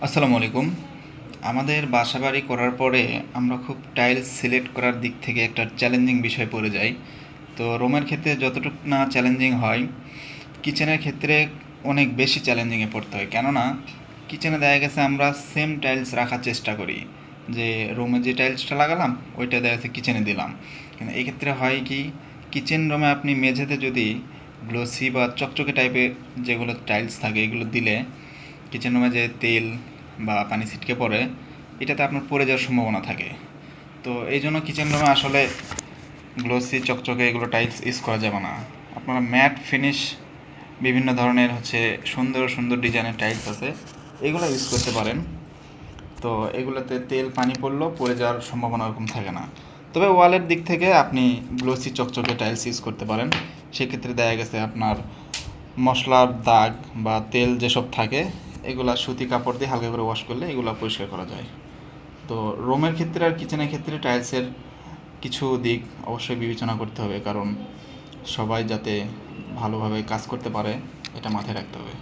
আসসালামু আলাইকুম। আমাদের বাসাবাড়ি করার পরে আমরা খুব টাইলস সিলেক্ট করার দিক থেকে একটা চ্যালেঞ্জিং বিষয় পড়ে যাই। তো রুমের ক্ষেত্রে যতটুকু না চ্যালেঞ্জিং হয়, কিচেনের ক্ষেত্রে অনেক বেশি চ্যালেঞ্জিংয়ে পড়তে হয়। কেননা কিচেনে দেখা গেছে আমরা সেম টাইলস রাখার চেষ্টা করি, যে রুমে যে টাইলসটা লাগালাম ওইটা দেখা যাচ্ছে কিচেনে দিলাম। কিন্তু এই ক্ষেত্রে হয় কি, কিচেন রুমে আপনি মেঝেতে যদি গ্লোসি বা চকচকে টাইপের যেগুলো টাইলস থাকে এগুলো দিলে কিচেন রুমে যে তেল বা পানি ছিটকে পড়ে, এটাতে আপনার পড়ে যাওয়ার সম্ভাবনা থাকে। তো এই জন্য কিচেন রুমে আসলে গ্লোসি চকচকে এগুলো টাইলস ইউজ করা যাবে না। আপনারা ম্যাট ফিনিশ বিভিন্ন ধরনের সুন্দর সুন্দর ডিজাইনের টাইলস আছে, এগুলো ইউজ করতে পারেন। তো এগুলোতে তেল পানি পড়লেও পড়ে যাওয়ার সম্ভাবনা ওরকম থাকে না। তবে ওয়ালের দিক থেকে আপনি গ্লোসি চকচকে টাইলস ইউজ করতে পারেন। সেক্ষেত্রে দেখা গেছে আপনার মশলার দাগ বা তেল যেসব থাকে এগুলা সুতি কাপড় দিয়ে হালকা করে ওয়াশ করলে এগুলো পরিষ্কার করা যায়। তো রুমের ক্ষেত্রে আর কিচেনের ক্ষেত্রে টাইলসের কিছু দিক অবশ্যই বিবেচনা করতে হবে, কারণ সবাই যাতে ভালোভাবে কাজ করতে পারে এটা মাথায় রাখতে হবে।